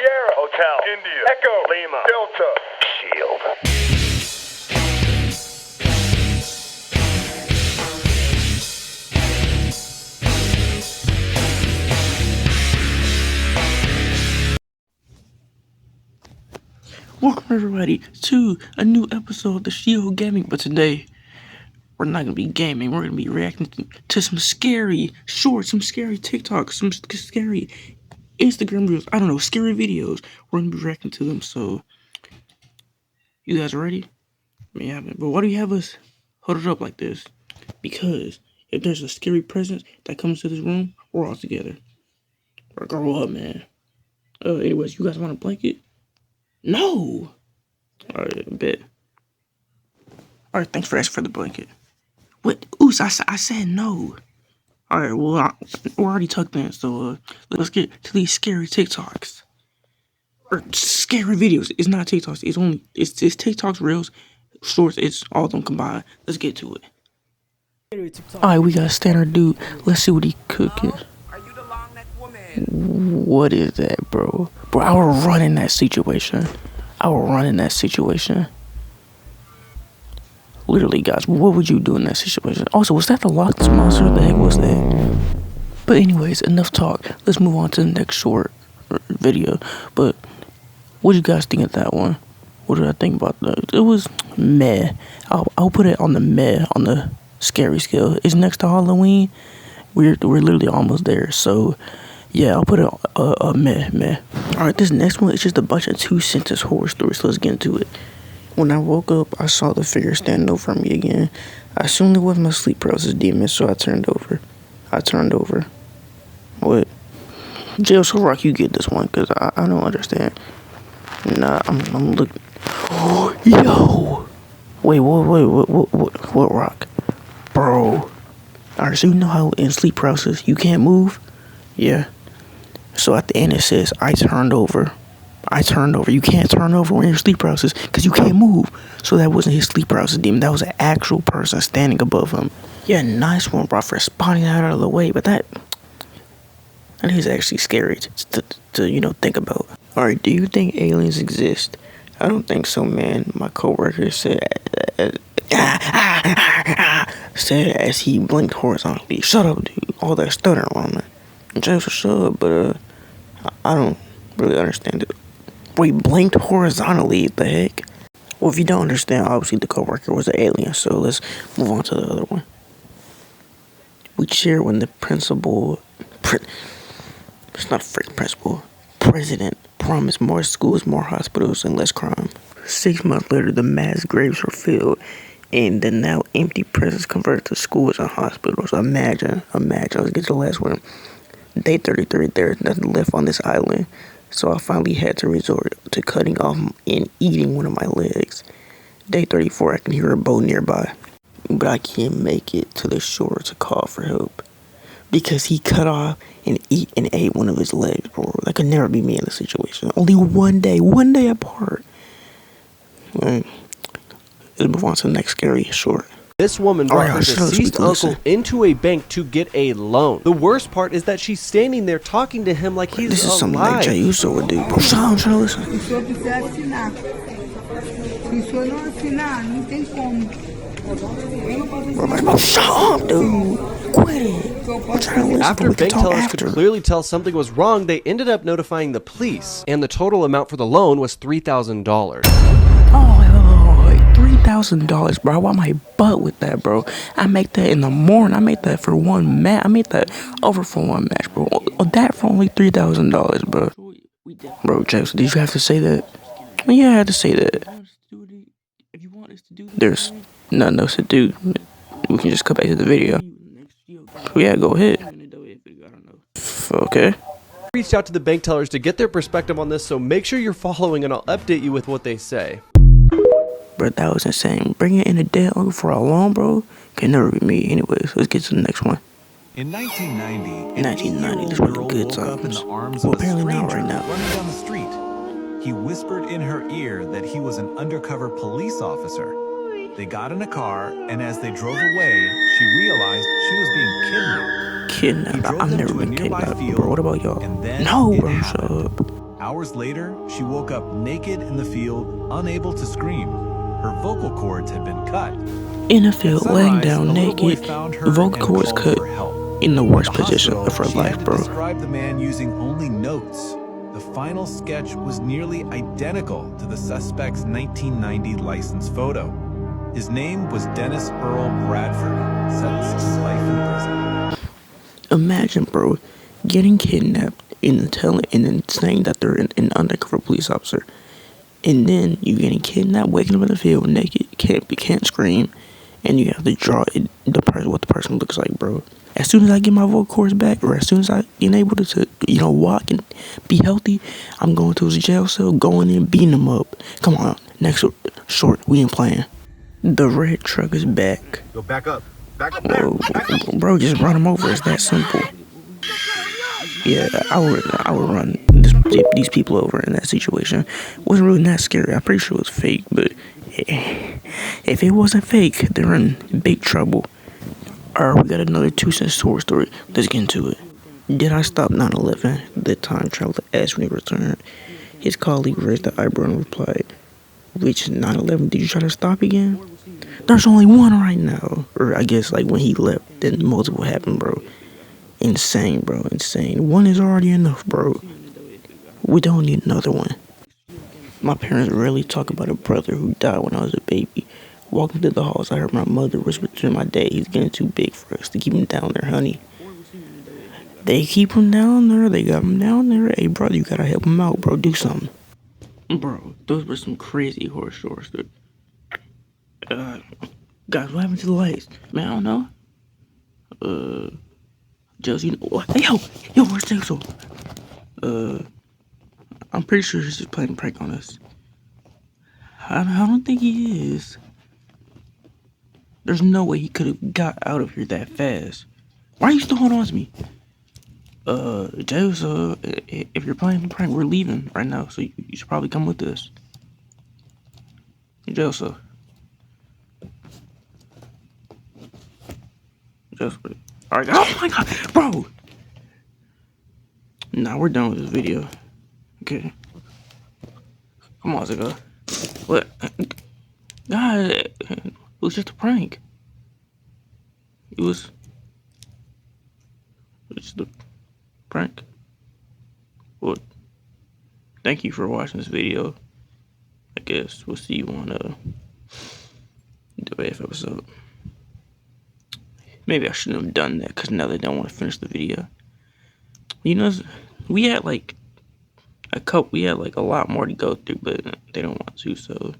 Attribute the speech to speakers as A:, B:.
A: Sierra, Hotel, India, Echo, Lima, Delta, Shield.
B: Welcome everybody to a new episode of the Shield Gaming, but today we're not gonna be gaming. We're gonna be reacting to some scary shorts, some scary TikToks, some scary Instagram reels. I don't know, scary videos. We're gonna be reacting to them. So, you guys are ready? Yeah, but why do you have us hold it up like this? Because if there's a scary presence that comes to this room, we're all together. Or grow up, man. Anyways, you guys want a blanket? No. All right, bet. All right, thanks for asking for the blanket. What? Oos, I said no. All right, well, we're already tucked in, so let's get to these scary TikToks. Or scary videos. It's not TikToks. It's TikToks, Reels, Shorts. It's all of them combined. Let's get to it. All right, we got a standard dude. Let's see what he cooking.
C: Are you the long neck woman?
B: What is that, bro? Bro, I would run in that situation. Literally, guys, what would you do in that situation? Also, was that the Loch Ness Monster? What the heck was that? But anyways, enough talk. Let's move on to the next short video. But what do you guys think of that one? What did I think about that? It was meh. I'll put it on the meh, on the scary scale. It's next to Halloween. We're literally almost there. So yeah, I'll put it a meh. All right, this next one is just a bunch of 2-sentence horror stories. So let's get into it. When I woke up, I saw the figure standing over me again. I assumed it was my sleep paralysis demon, so I turned over. What? Jey Uso Rock, you get this one, because I don't understand. Nah, I'm looking. Oh, yo! Wait, what Rock? Bro. Alright, so you know how in sleep paralysis you can't move? Yeah. So at the end it says, I turned over. You can't turn over when you're sleep paralysis because you can't move. So that wasn't his sleep paralysis demon. That was an actual person standing above him. Yeah, nice one, bro, for spotting that out of the way. But that is actually scary to think about. All right, do you think aliens exist? I don't think so, man. My coworker said as he blinked horizontally. Shut up, dude. All that stuttering on me. Just shut up, but I don't really understand it. We blinked horizontally, the heck? Well, if you don't understand, obviously the coworker was an alien, so let's move on to the other one. We cheer when the principal, it's not a freaking principal, president promised more schools, more hospitals, and less crime. 6 months later, the mass graves were filled, and the now empty prisons converted to schools and hospitals. Imagine, let's get to the last one. Day 33, there's nothing left on this island. So I finally had to resort to cutting off and eating one of my legs. Day 34, I can hear a boat nearby. But I can't make it to the shore to call for help. Because he cut off and ate one of his legs, bro. That could never be me in this situation. Only one day apart. Let's move on to the next scary short.
D: This woman brought her deceased uncle into a bank to get a loan. The worst part is that she's standing there talking to him like he's alive.
B: This is something like Jey Uso would do. Bro, I'm trying to listen. Bro, shut up, dude. Quit it. I'm trying to listen.
D: After bank tellers could clearly tell something was wrong, they ended up notifying the police, and the total amount for the loan was $3,000.
B: $3,000, bro. I want my butt with that, bro. I make that in the morning. I make that for one match. I make that over for one match, bro. That for only $3,000, bro. Bro, Jackson, did you have to say that? Yeah, I had to say that. There's nothing else to do. We can just come back to the video. Yeah, go ahead. Okay.
D: Reached out to the bank tellers to get their perspective on this, so make sure you're following and I'll update you with what they say.
B: Bro, that was insane. Bringing in a dead uncle for a loan, bro, can never be me. Anyways, let's get to the next one.
E: In 1990,
B: this was the good times. Well, apparently not right now.
E: Running down the street. He whispered in her ear that he was an undercover police officer. They got in a car, and as they drove away, she realized she was being kidnapped.
B: I've never been kidnapped, bro. What about y'all? No, bro, shut up.
E: Hours later, she woke up naked in the field, unable to scream. Her vocal cords had been cut.
B: In the field, laying
E: Sunrise,
B: down
E: a little boy
B: naked,
E: found her
B: vocal
E: and
B: cords
E: called
B: cut,
E: for help.
B: in the worst
E: At the
B: position of her
E: hospital, she
B: life,
E: had to
B: bro.
E: describe the man using only notes. The final sketch was nearly identical to the suspect's 1990 license photo. His name was Dennis Earl Bradford, sentenced to life in prison.
B: Imagine, bro, getting kidnapped and then saying that they're an undercover police officer, and then you getting kidnapped, waking up in the field naked, can't scream, and you have to draw what the person looks like, bro. As soon as I get my vocal cords back, or as soon as I get able to walk and be healthy, I'm going to his jail cell, going in, beating him up. Come on, next short, we ain't playing. The red truck is back.
A: Yo, back up. Back up there.
B: Whoa, bro, just run him over. It's that simple. Yeah, I would run these people over in that situation. Wasn't really that scary. I'm pretty sure it was fake, but if it wasn't fake, they're in big trouble. Alright, we got another 2 cent sword story. Let's get into it. Did I stop 9/11? The time traveler asked when he returned. His colleague raised the eyebrow and replied, "Which 9/11 did you try to stop again?" There's only one right now. Or I guess like when he left, then multiple happened, bro. Insane, bro. Insane. One is already enough, bro. We don't need another one. My parents rarely talk about a brother who died when I was a baby. Walking through the halls, I heard my mother whisper to my dad, "He's getting too big for us to keep him down there, honey." They keep him down there. They got him down there. Hey, brother, you gotta help him out, bro. Do something. Bro, those were some crazy horror stories, dude. Guys, what happened to the lights? Man, I don't know. Josie, you know what? Hey, yo, where's Jey Uso? I'm pretty sure he's just playing a prank on us. I don't think he is. There's no way he could have got out of here that fast. Why are you still holding on to me? Jey Uso, if you're playing a prank, we're leaving right now, so you should probably come with us. Jey Uso. Alright, oh my god, bro! Nah, we're done with this video. Okay. Come on, Zigga. What? God, it was just a prank. It was just a prank. Well, thank you for watching this video. I guess we'll see you on the WAF episode. Maybe I shouldn't have done that, because now they don't want to finish the video. You know, we had like a lot more to go through, but they don't want to, so